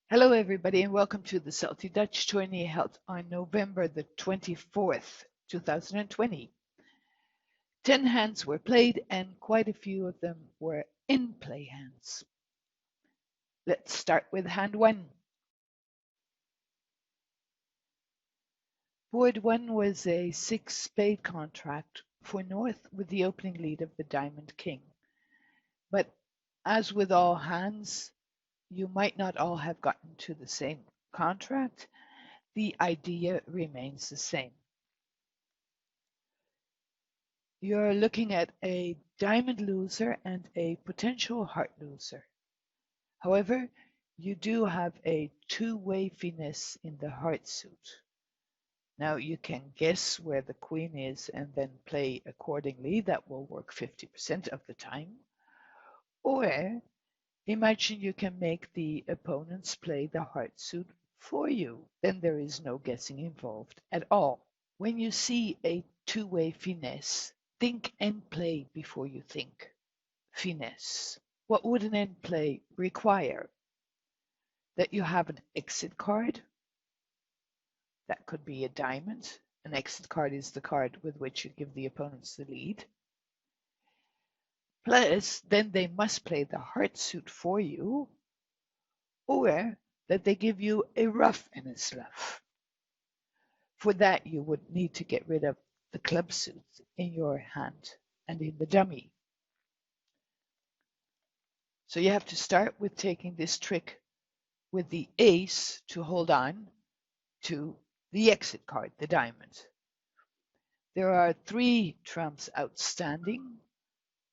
Hello, everybody, and welcome to the Salty Dutch Tourney held on November the 24th, 2020. 10 hands were played, and quite a few of them were in-play hands. Let's start with hand 1. Board 1 was a 6-spade contract for North with the opening lead of the Diamond King. But as with all hands, you might not all have gotten to the same contract. The idea remains the same. You're looking at a diamond loser and a potential heart loser. However, you do have a two-way finesse in the heart suit. Now you can guess where the queen is and then play accordingly. That will work 50% of the time. Or imagine you can make the opponents play the heart suit for you. Then there is no guessing involved at all. When you see a two-way finesse, think end play before you think finesse. What would an end play require? That you have an exit card. That could be a diamond. An exit card is the card with which you give the opponents the lead. Plus, then they must play the heart suit for you, or that they give you a ruff and a sluff. For that, you would need to get rid of the club suits in your hand and in the dummy. So you have to start with taking this trick with the ace to hold on to the exit card, the diamond. There are 3 trumps outstanding.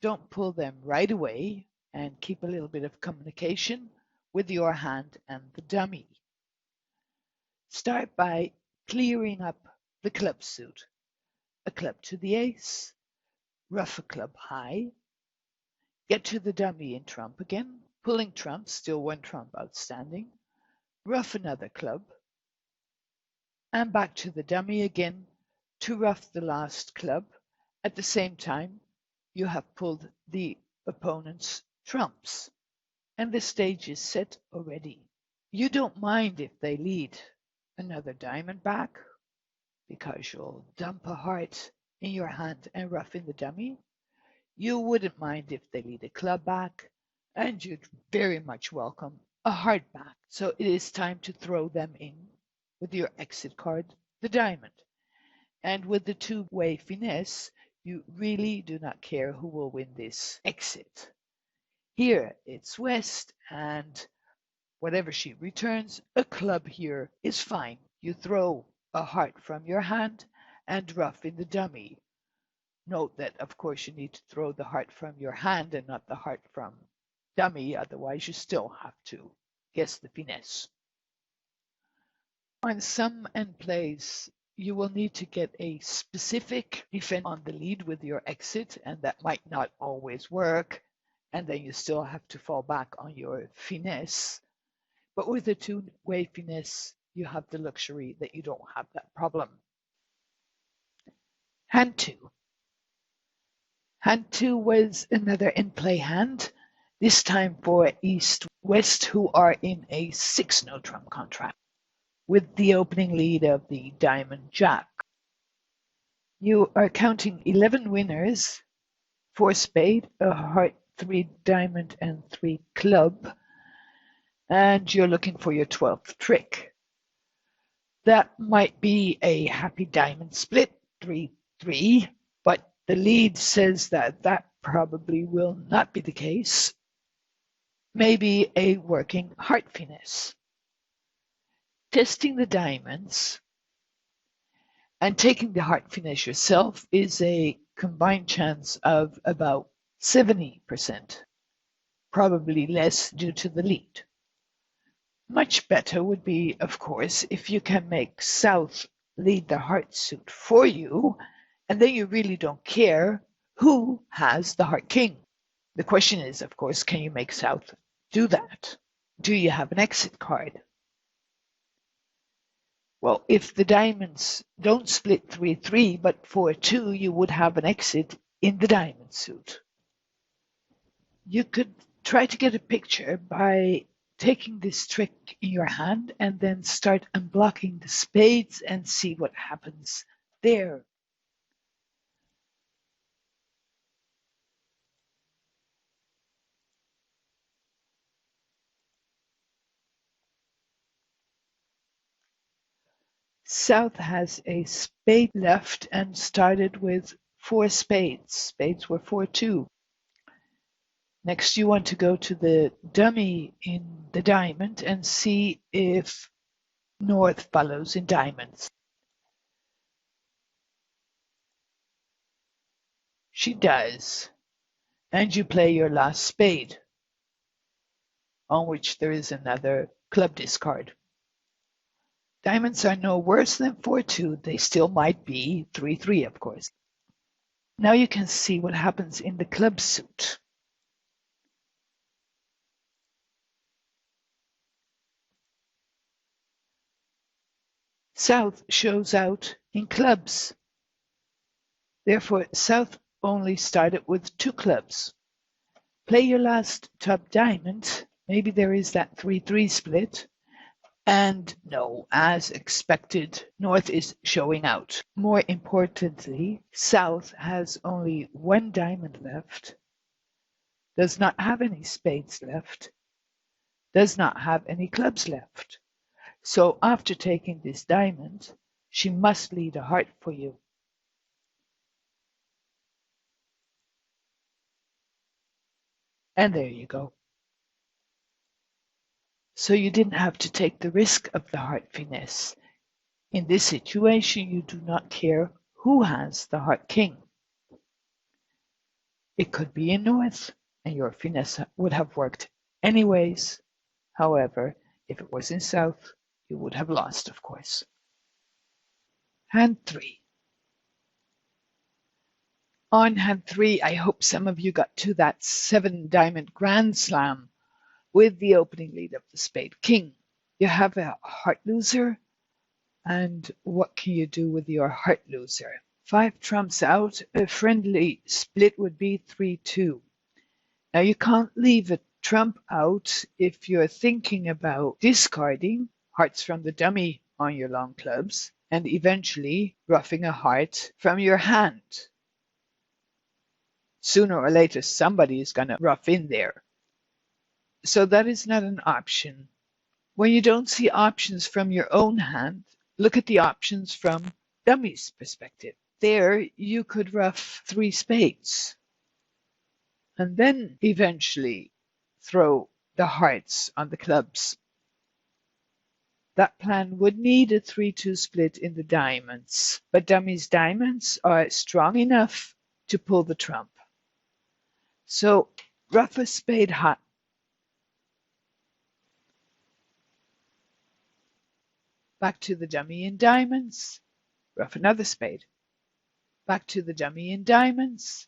Don't pull them right away and keep a little bit of communication with your hand and the dummy. Start by clearing up the club suit. A club to the ace, ruff a club high, get to the dummy in trump again, pulling trumps, still 1 trump outstanding, ruff another club, and back to the dummy again to ruff the last club. At the same time, you have pulled the opponent's trumps, and the stage is set already. You don't mind if they lead another diamond back, because you'll dump a heart in your hand and ruff in the dummy. You wouldn't mind if they lead a club back, and you'd very much welcome a heart back. So it is time to throw them in with your exit card, the diamond. And with the two-way finesse, you really do not care who will win this exit. Here it's West, and whatever she returns, a club here is fine. You throw a heart from your hand and ruff in the dummy. Note that, of course, you need to throw the heart from your hand and not the heart from dummy, otherwise you still have to guess the finesse. On some end plays, you will need to get a specific defense on the lead with your exit, and that might not always work, and then you still have to fall back on your finesse. But with a two-way finesse, you have the luxury that you don't have that problem. Hand 2. Hand 2 was another in-play hand, this time for East-West, who are in a 6-no trump contract, with the opening lead of the Diamond Jack. You are counting 11 winners, 4 spade, a heart, 3 diamond, and 3 club, and you're looking for your 12th trick. That might be a happy diamond split, 3-3, but the lead says that that probably will not be the case. Maybe a working heart finesse. Testing the diamonds and taking the heart finesse yourself is a combined chance of about 70%, probably less due to the lead. Much better would be, of course, if you can make South lead the heart suit for you, and then you really don't care who has the heart king. The question is, of course, can you make South do that? Do you have an exit card? Well, if the diamonds don't split 3-3, but 4-2, you would have an exit in the diamond suit. You could try to get a picture by taking this trick in your hand and then start unblocking the spades and see what happens there. South has a spade left and started with 4 spades. Spades were 4-2. Next, you want to go to the dummy in the diamond and see if North follows in diamonds. She does. And you play your last spade, on which there is another club discard. Diamonds are no worse than 4-2. They still might be 3-3, of course. Now you can see what happens in the club suit. South shows out in clubs. Therefore, South only started with 2 clubs. Play your last top diamond. Maybe there is that 3-3 split. And no, as expected, North is showing out. More importantly, South has only 1 diamond left, does not have any spades left, does not have any clubs left. So after taking this diamond, she must lead a heart for you. And there you go. So you didn't have to take the risk of the heart finesse. In this situation, you do not care who has the heart king. It could be in North, and your finesse would have worked anyways. However, if it was in South, you would have lost, of course. Hand 3. On hand 3, I hope some of you got to that 7-diamond grand slam with the opening lead of the spade king. You have a heart loser, and what can you do with your heart loser? 5 trumps out, a friendly split would be 3-2. Now you can't leave a trump out if you're thinking about discarding hearts from the dummy on your long clubs and eventually roughing a heart from your hand. Sooner or later, somebody is going to rough in there. So that is not an option. When you don't see options from your own hand, look at the options from dummy's perspective. There, you could rough 3 spades and then eventually throw the hearts on the clubs. That plan would need a 3-2 split in the diamonds, but dummy's diamonds are strong enough to pull the trump. So rough a spade hot. Back to the dummy in diamonds, rough another spade. Back to the dummy in diamonds,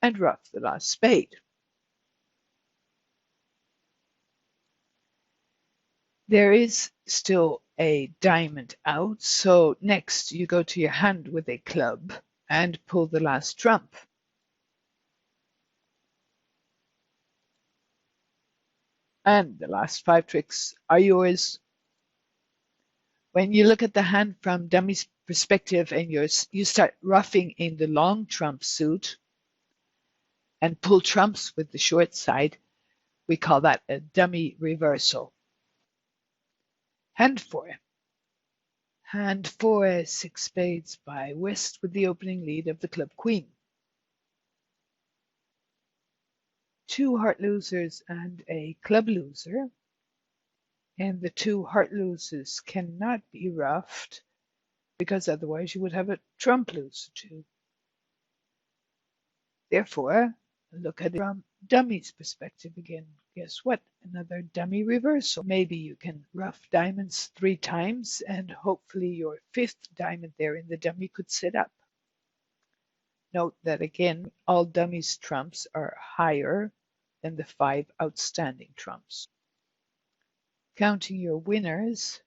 and rough the last spade. There is still a diamond out, so next you go to your hand with a club and pull the last trump. And the last 5 tricks are yours. When you look at the hand from dummy's perspective and you start roughing in the long trump suit and pull trumps with the short side, we call that a dummy reversal. Hand 4. Hand 4, 6 spades by West with the opening lead of the club queen. 2 heart losers and a club loser. And the 2 heart losers cannot be roughed because otherwise you would have a trump loser too. Therefore, look at it from dummy's perspective again. Guess what? Another dummy reversal. Maybe you can rough diamonds 3 times and hopefully your 5th diamond there in the dummy could sit up. Note that again, all dummy's trumps are higher than the 5 outstanding trumps. Counting your winners,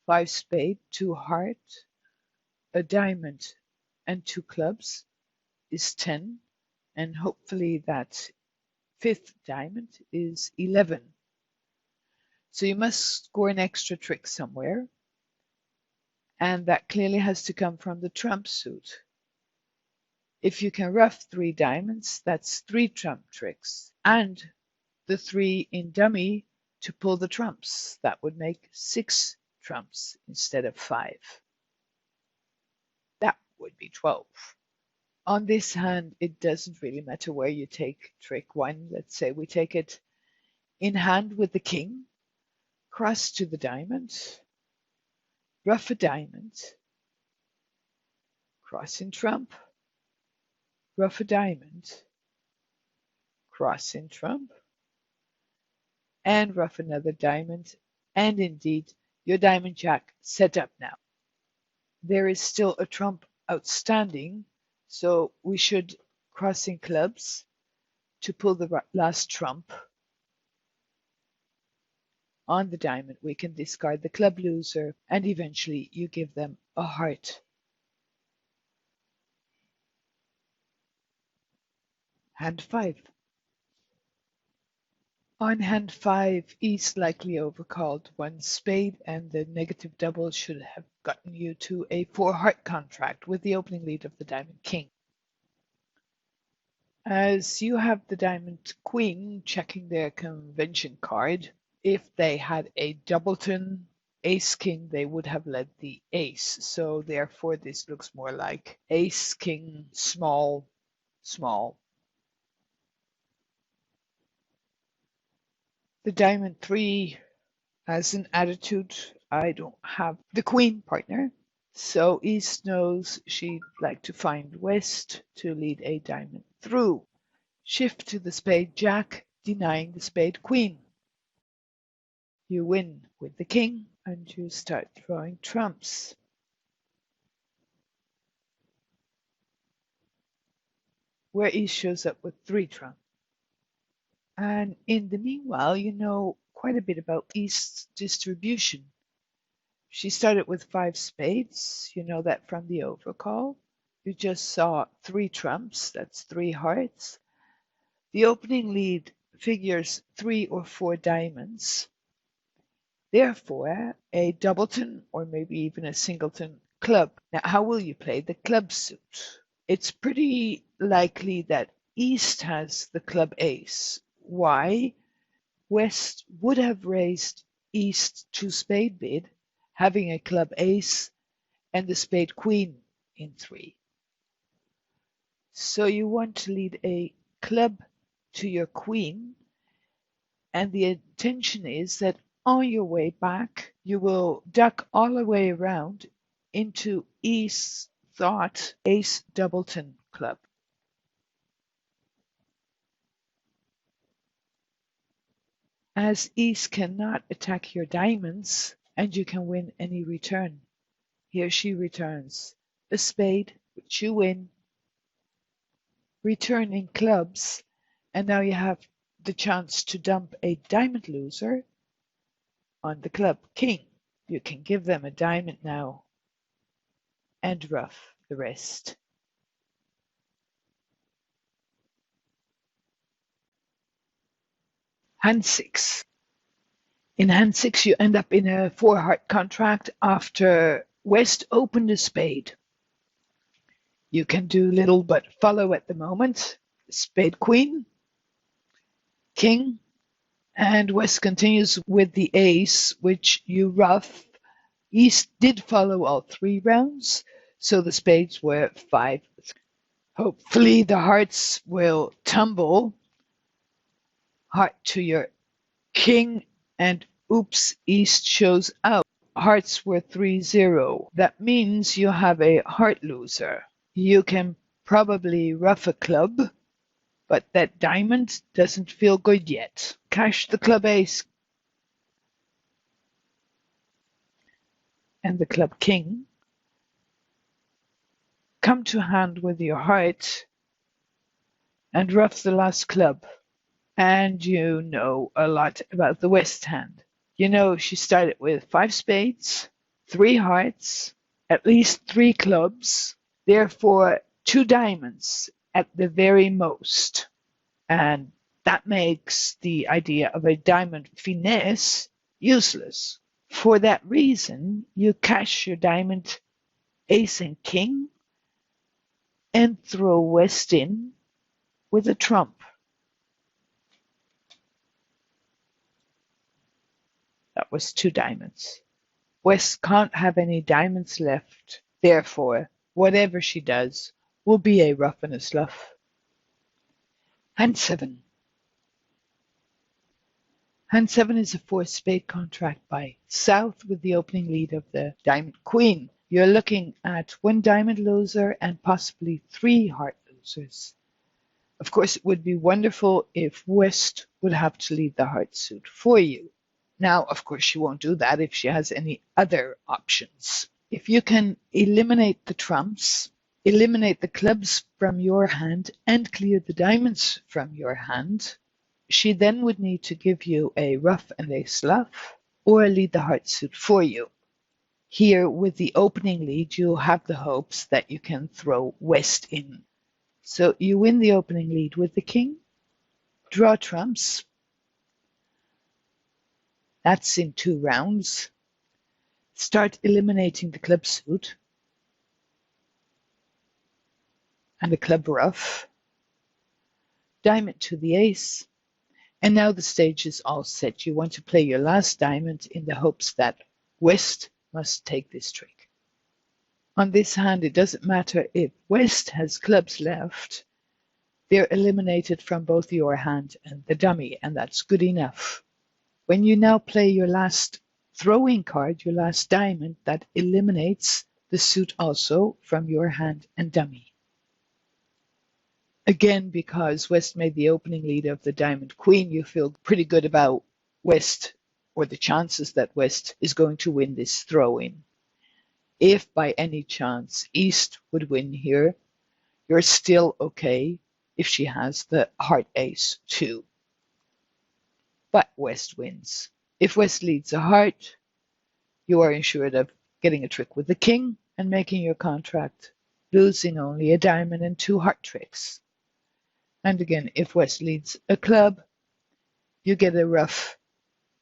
5 spade, 2 heart, a diamond, and 2 clubs is 10, and hopefully that 5th diamond is 11. So you must score an extra trick somewhere, and that clearly has to come from the trump suit. If you can ruff 3 diamonds, that's 3 trump tricks, and the 3 in dummy to pull the trumps. That would make 6 trumps instead of 5. That would be 12. On this hand, it doesn't really matter where you take trick 1. Let's say we take it in hand with the king, cross to the diamond, ruff a diamond, cross in trump, ruff a diamond, cross in trump, and ruff another diamond, and indeed your diamond jack set up now. There is still a trump outstanding, so we should cross in clubs to pull the last trump. On the diamond we can discard the club loser, and eventually you give them a heart. Hand 5. On hand 5, East likely overcalled 1 spade, and the negative double should have gotten you to a 4 heart contract with the opening lead of the diamond king. As you have the diamond queen checking their convention card, if they had a doubleton ace king, they would have led the ace. So therefore this looks more like ace king small, small. The diamond 3 has an attitude, I don't have the queen partner. So East knows she'd like to find West to lead a diamond through. Shift to the spade jack, denying the spade queen. You win with the king and you start throwing trumps. Where East shows up with 3 trumps. And in the meanwhile, you know quite a bit about East's distribution. She started with 5 spades, you know that from the overcall. You just saw 3 trumps, that's 3 hearts. The opening lead figures 3 or 4 diamonds. Therefore, a doubleton or maybe even a singleton club. Now, how will you play the club suit? It's pretty likely that East has the club ace. Why? West would have raised East to spade bid, having a club ace and the spade queen in 3. So you want to lead a club to your queen, and the intention is that on your way back you will duck all the way around into East's thought ace doubleton club. As East cannot attack your diamonds, and you can win any return. Here she returns a spade, which you win, return in clubs, and now you have the chance to dump a diamond loser on the club king. You can give them a diamond now and ruff the rest. Hand 6. In hand 6 you end up in a 4 heart contract after West opened a spade. You can do little but follow at the moment. Spade queen, king, and West continues with the ace, which you ruff. East did follow all 3 rounds, so the spades were 5. Hopefully the hearts will tumble. Heart to your king, and oops, East shows out. Hearts were 3-0. That means you have a heart loser. You can probably ruff a club, but that diamond doesn't feel good yet. Cash the club ace and the club king. Come to hand with your heart and ruff the last club. And you know a lot about the West hand. You know she started with 5 spades, 3 hearts, at least 3 clubs, therefore 2 diamonds at the very most. And that makes the idea of a diamond finesse useless. For that reason, you cash your diamond ace and king and throw West in with a trump. That was 2 diamonds. West can't have any diamonds left. Therefore, whatever she does will be a rough and a slough. Hand 7. Hand 7 is a 4-spade contract by South with the opening lead of the Diamond Queen. You're looking at 1 diamond loser and possibly 3 heart losers. Of course, it would be wonderful if West would have to lead the heart suit for you. Now, of course, she won't do that if she has any other options. If you can eliminate the trumps, eliminate the clubs from your hand, and clear the diamonds from your hand, she then would need to give you a rough and a slough, or lead the heart suit for you. Here, with the opening lead, you'll have the hopes that you can throw West in. So you win the opening lead with the king, draw trumps. That's in 2 rounds. Start eliminating the club suit and the club ruff. Diamond to the ace. And now the stage is all set. You want to play your last diamond in the hopes that West must take this trick. On this hand, it doesn't matter if West has clubs left. They're eliminated from both your hand and the dummy, and that's good enough. When you now play your last throwing card, your last diamond, that eliminates the suit also from your hand and dummy. Again, because West made the opening lead of the Diamond Queen, you feel pretty good about West, or the chances that West is going to win this throw-in. If by any chance East would win here, you're still okay if she has the heart ace too. But West wins. If West leads a heart, you are ensured of getting a trick with the king and making your contract, losing only a diamond and 2 heart tricks. And again, if West leads a club, you get a ruff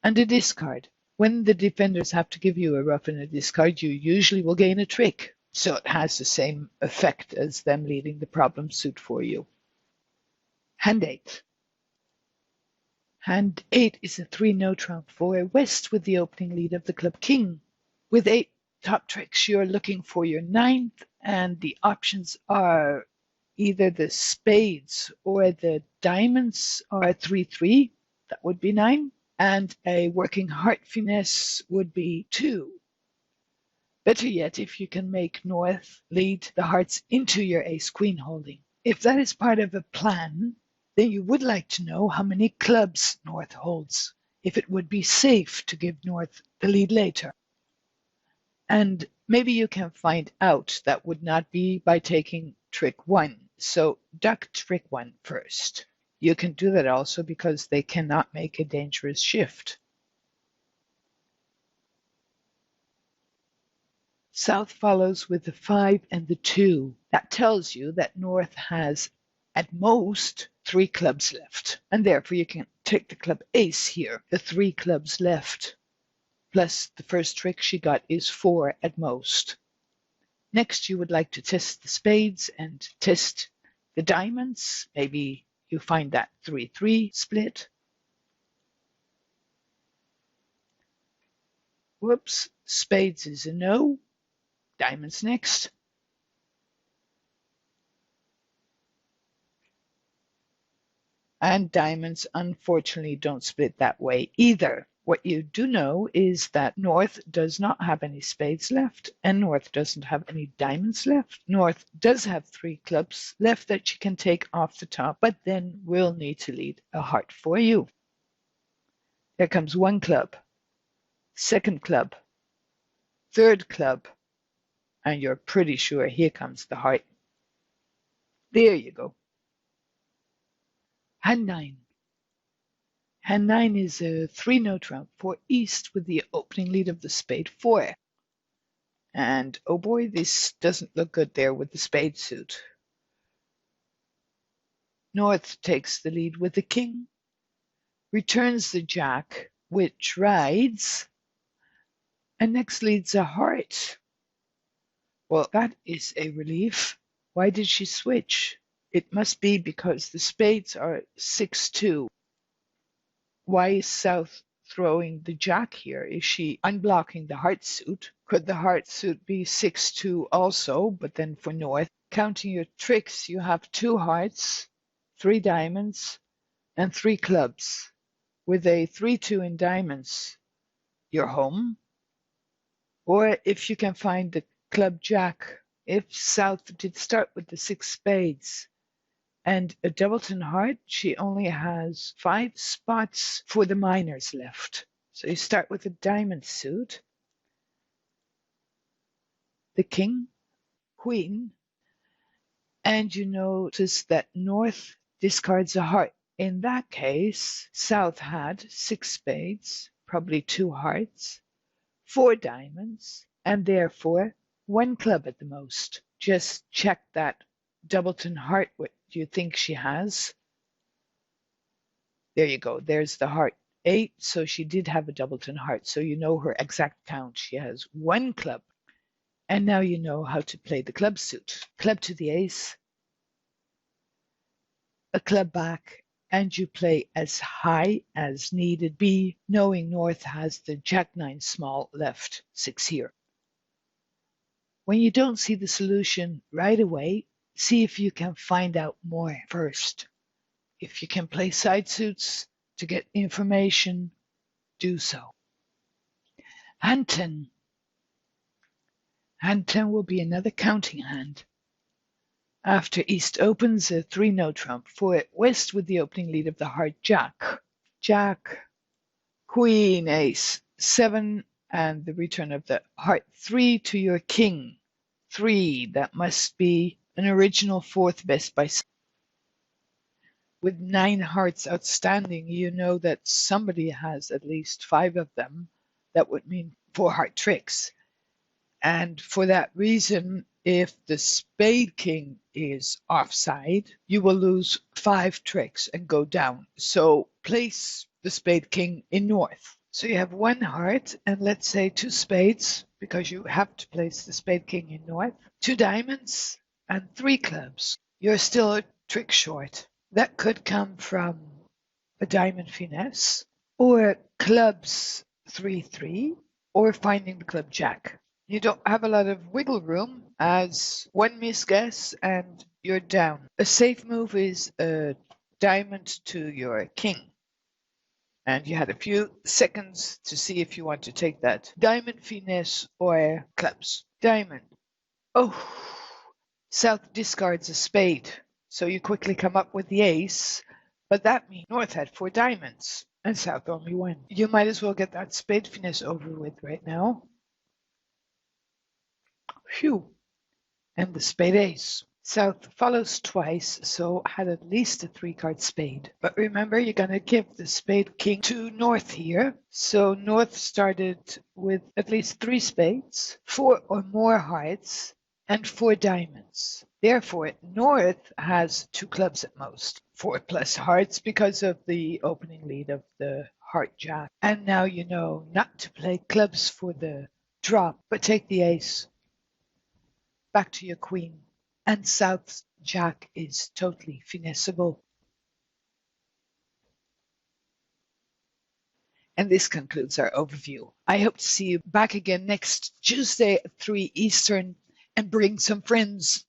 and a discard. When the defenders have to give you a ruff and a discard, you usually will gain a trick. So it has the same effect as them leading the problem suit for you. Hand 8. Hand 8 is a 3-no trump for West with the opening lead of the club king. With 8 top tricks, you're looking for your 9th, and the options are either the spades or the diamonds are 3-3. That would be 9. And a working heart finesse would be 2. Better yet, if you can make North lead the hearts into your ace-queen holding. If that is part of a plan, then you would like to know how many clubs North holds, if it would be safe to give North the lead later. And maybe you can find out that would not be by taking trick 1. So duck trick 1 first. You can do that also because they cannot make a dangerous shift. South follows with the 5 and the 2. That tells you that North has at most 3 clubs left, and therefore you can take the club ace here, the 3 clubs left, plus the first trick she got is 4 at most. Next, you would like to test the spades and test the diamonds. Maybe you find that 3-3 split. Whoops, spades is a no. Diamonds next. And diamonds, unfortunately, don't split that way either. What you do know is that North does not have any spades left, and North doesn't have any diamonds left. North does have 3 clubs left that she can take off the top, but then will need to lead a heart for you. There comes 1 club, 2nd club, 3rd club, and you're pretty sure here comes the heart. There you go. Hand 9. Hand 9 is a 3-no trump for East with the opening lead of the spade 4. And oh boy, this doesn't look good there with the spade suit. North takes the lead with the king, returns the jack which rides, and next leads a heart. Well, that is a relief. Why did she switch? It must be because the spades are 6-2. Why is South throwing the jack here? Is she unblocking the heart suit? Could the heart suit be 6-2 also, but then for North? Counting your tricks, you have 2 hearts, 3 diamonds, and 3 clubs. With a 3-2 in diamonds, you're home. Or if you can find the club jack, if South did start with the 6 spades and a doubleton heart, she only has 5 spots for the minors left. So you start with a diamond suit, the king, queen, and you notice that North discards a heart. In that case, South had 6 spades, probably 2 hearts, 4 diamonds, and therefore 1 club at the most. Just check that doubleton heart. What do you think she has? There you go. There's the heart 8. So she did have a doubleton heart. So you know her exact count. She has 1 club. And now you know how to play the club suit. Club to the ace, a club back, and you play as high as needed be, knowing North has the jack-9 small left, 6 here. When you don't see the solution right away, see if you can find out more first. If you can play side suits to get information, do so. Hand 10. Hand 10 will be another counting hand. After East opens, a 3-no trump for West with the opening lead of the heart jack. Jack, queen, ace, 7, and the return of the heart 3 to your king. 3, that must be an original 4th best by. With 9 hearts outstanding, you know that somebody has at least 5 of them. That would mean 4 heart tricks. And for that reason, if the spade king is offside, you will lose 5 tricks and go down. So place the spade king in North. So you have 1 heart and let's say 2 spades, because you have to place the spade king in North, 2 diamonds and 3 clubs. You're still a trick short. That could come from a diamond finesse, or clubs 3-3, or finding the club jack. You don't have a lot of wiggle room, as 1 misguess and you're down. A safe move is a diamond to your king. And you had a few seconds to see if you want to take that. Diamond, finesse, or clubs. Diamond. Oh, South discards a spade. So you quickly come up with the ace, but that means North had 4 diamonds and South only 1. You might as well get that spade finesse over with right now. Phew. And the spade ace. South follows twice, so had at least a 3-card spade. But remember, you're going to give the spade king to North here. So North started with at least 3 spades, 4 or more hearts, and 4 diamonds. Therefore, North has 2 clubs at most, 4 plus hearts because of the opening lead of the heart jack. And now you know not to play clubs for the drop, but take the ace. Back to your queen. And South's jack is totally finessable. And this concludes our overview. I hope to see you back again next Tuesday at 3 Eastern and bring some friends.